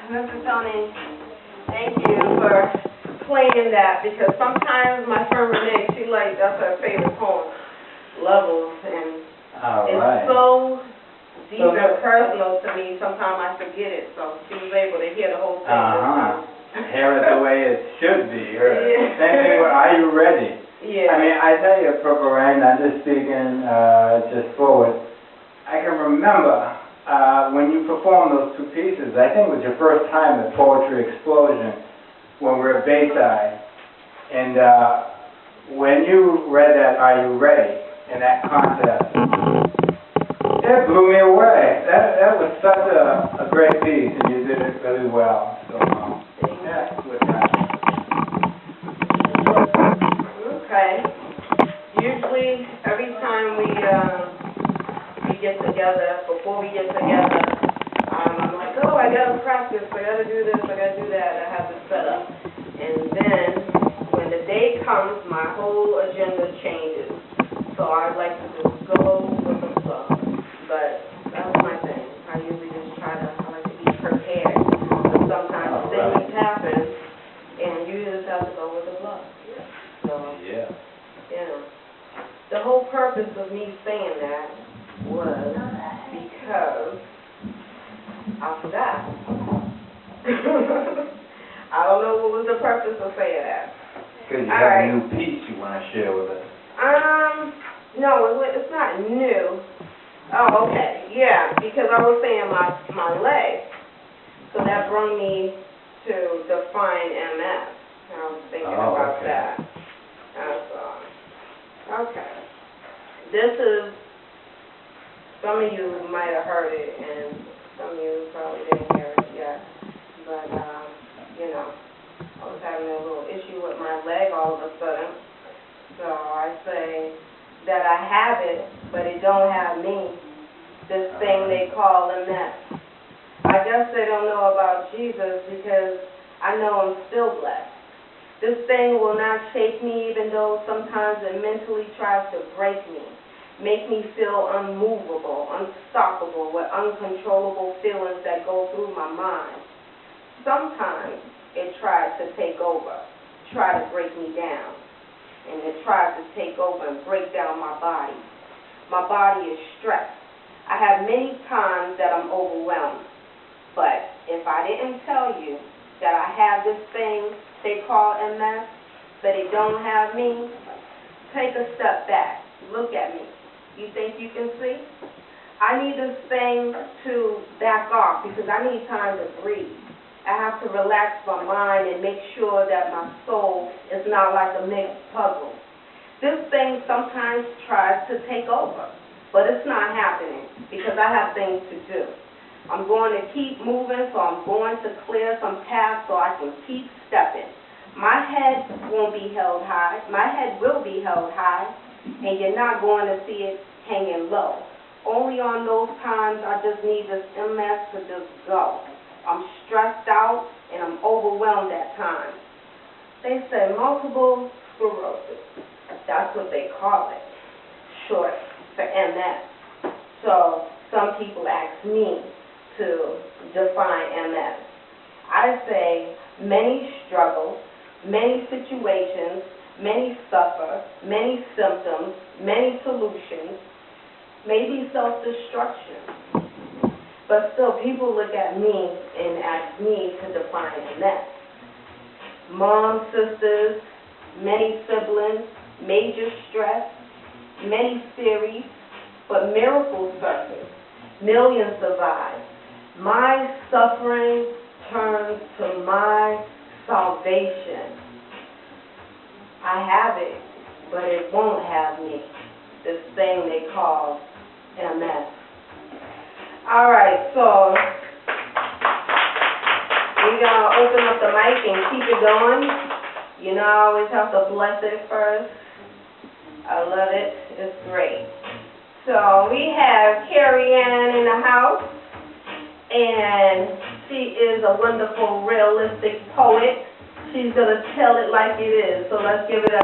Mr. Tony, thank you for playing that, because sometimes my friend Renee, that's her favorite poem, Levels, and it's so deep and personal to me, sometimes I forget it, so she was able to hear the whole thing. Hear it the way it should be. Yeah. Same thing with Are You Ready? Yeah. I mean, I tell you, Purple Rain, I'm just speaking just forward. I can remember when you performed those two pieces, I think it was your first time at Poetry Explosion when we were at Bayside. And when you read that Are You Ready in that contest, it blew me away. That was such a great piece, and you did it really well. So, yeah, with that. Okay. Usually, every time we get together, before we get together, I'm like, oh, I gotta practice, I gotta do this, I gotta do that, I have to set up. And then, when the day comes, my whole agenda changes. So I like to just go with the flow. But that's my thing. I usually just I like to be prepared. But sometimes things happen, and you just have to go with the flow. So, yeah. The whole purpose of me saying that was because I forgot. I don't know what was the purpose of saying that. Because you have a new piece you want to share with us. No, it's not new. Oh, okay, yeah, because I was saying my leg, so that brought me to define MS. I was thinking about that. Okay. This is, some of you might have heard it, and some of you probably didn't hear it yet, but, I was having a little issue with my leg all of a sudden, so I say that I have it, but it don't have me, this thing they call MS. I guess they don't know about Jesus because I know I'm still blessed. This thing will not shake me, even though sometimes it mentally tries to break me, make me feel unmovable, unstoppable, with uncontrollable feelings that go through my mind. Sometimes it tries to take over, try to break me down, and it tries to take over and break down my body. My body is stressed. I have many times that I'm overwhelmed, but if I didn't tell you that I have this thing they call MS, but it don't have me, take a step back, look at me. You think you can see? I need this thing to back off because I need time to breathe. I have to relax my mind and make sure that my soul is not like a mixed puzzle. This thing sometimes tries to take over, but it's not happening because I have things to do. I'm going to keep moving, so I'm going to clear some paths so I can keep stepping. My head won't be held high. My head will be held high, and you're not going to see it hanging low. Only on those times I just need this MS to just go. I'm stressed out, and I'm overwhelmed at times. They say multiple sclerosis. That's what they call it, short for MS. So some people ask me to define MS. I say many struggles, many situations, many suffer, many symptoms, many solutions, maybe self-destruction. But still, people look at me and ask me to define MS. Mom, sisters, many siblings, major stress, many theories, but miracles surface. Millions survive. My suffering turns to my salvation. I have it, but it won't have me. This thing they call MS. All right, so we're going to open up the mic and keep it going. You know, I always have to bless it first. I love it. It's great. So we have Carrie Ann in the house, and she is a wonderful, realistic poet. She's going to tell it like it is, so let's give it up.